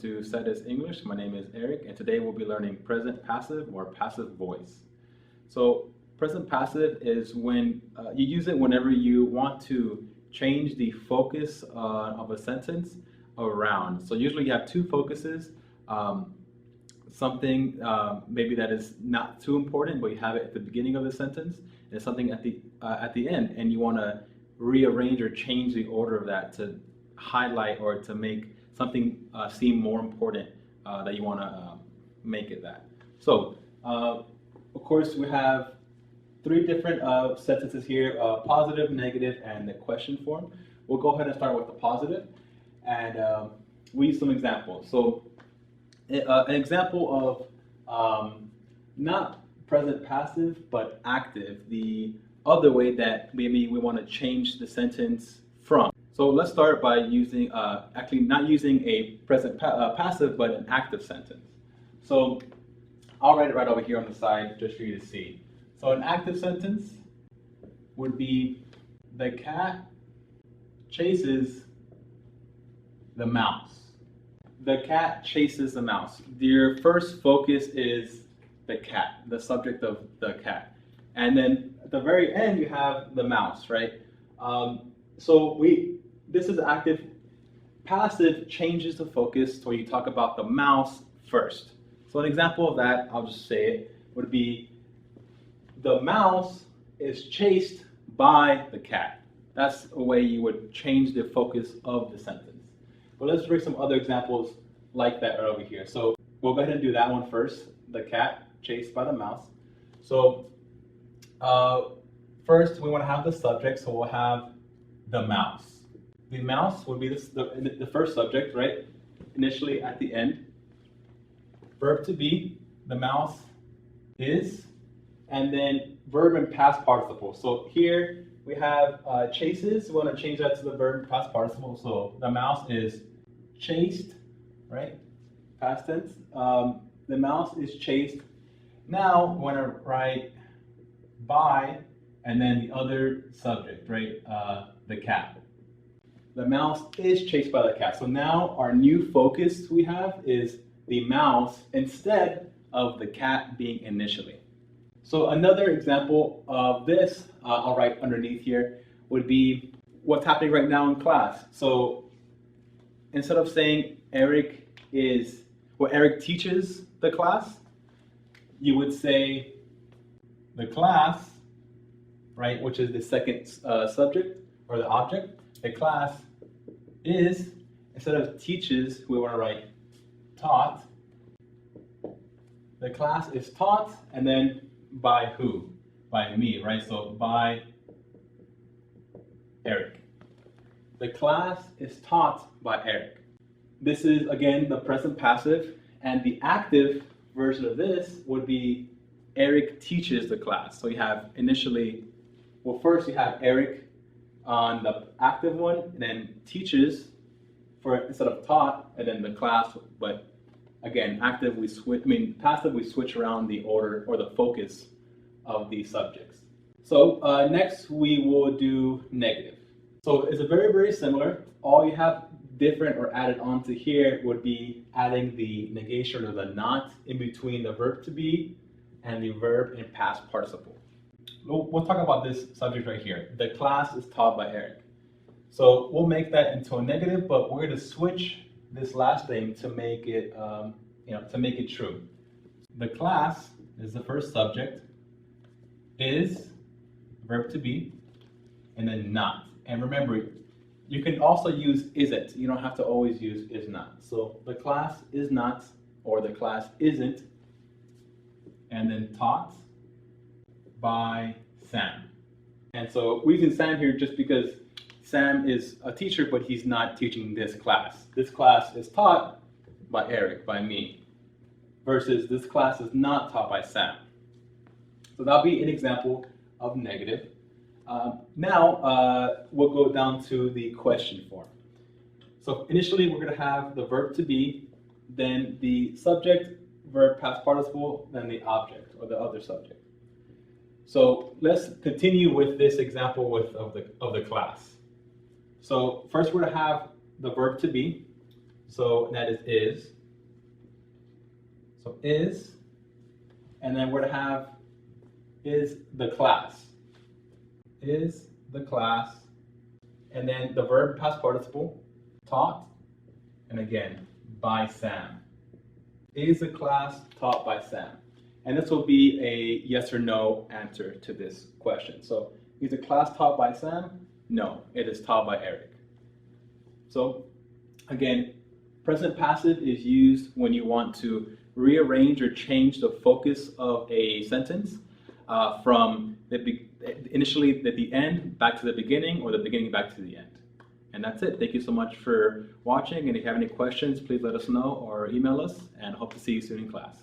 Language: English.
to SEDES English. My name is Eric, and today we'll be learning present passive or passive voice. So present passive is when you use it whenever you want to change the focus of a sentence around. So usually you have two focuses, something maybe that is not too important, but you have it at the beginning of the sentence, and something at the end, and you want to rearrange or change the order of that to highlight or to make something seem more important that you want to make it that. So of course we have three different sentences here, positive, negative, and the question form. We'll go ahead and start with the positive, and we use some examples. So an example of not present passive but active, the other way that maybe we want to change the sentence from. So let's start by using, actually not using a present passive, but an active sentence. So I'll write it right over here on the side just for you to see. So an active sentence would be, the cat chases the mouse. The cat chases the mouse. Your first focus is the cat, the subject of the cat. And then at the very end you have the mouse, right? This is active. Passive changes the focus to where you talk about the mouse first. So an example of that, I'll just say it, would be, the mouse is chased by the cat. That's a way you would change the focus of the sentence. But let's bring some other examples like that right over here. So we'll go ahead and do that one first, the cat chased by the mouse. So first we want to have the subject, so we'll have the mouse. The mouse would be the first subject, right? Initially at the end. Verb to be, the mouse is, and then verb and past participle. So here we have chases. We want to change that to the verb past participle. So the mouse is chased, right? Past tense. The mouse is chased. Now we want to write by, and then the other subject, right? The cat. The mouse is chased by the cat. So now our new focus we have is the mouse instead of the cat being initially. So another example of this, I'll write underneath here, would be what's happening right now in class. So instead of saying Eric teaches the class, you would say the class, right, which is the second subject or the object. The class is, instead of teaches, we want to write taught. The class is taught, and then by who? By me, right? So by Eric. The class is taught by Eric. This is, again, the present passive, and the active version of this would be Eric teaches the class. So you have initially, well, first you have Eric on the active one, and then teaches instead of taught, and then the class. But again, passive we switch around the order or the focus of the subjects. So next we will do negative. So it's very, very similar. All you have different or added onto here would be adding the negation or the not in between the verb to be and the verb in past participle. We'll talk about this subject right here. The class is taught by Eric. So we'll make that into a negative, but we're going to switch this last thing to make it, to make it true. The class is the first subject, is verb to be, and then not. And remember, you can also use isn't. You don't have to always use is not. So the class is not, or the class isn't, and then taught by Sam. And so we're using Sam here just because Sam is a teacher, but he's not teaching this class. This class is taught by Eric, by me, versus this class is not taught by Sam. So that'll be an example of negative. Now we'll go down to the question form. So initially we're going to have the verb to be, then the subject, verb, past participle, then the object or the other subject. So let's continue with this example of the class. So first we're going to have the verb to be. So that is. So is, and then we're to have is the class. Is the class, and then the verb past participle, taught, and again, by Sam. Is the class taught by Sam? And this will be a yes or no answer to this question. So, is the class taught by Sam? No, it is taught by Eric. So, again, present passive is used when you want to rearrange or change the focus of a sentence from initially at the end back to the beginning, or the beginning back to the end. And that's it. Thank you so much for watching, and if you have any questions, please let us know or email us, and hope to see you soon in class.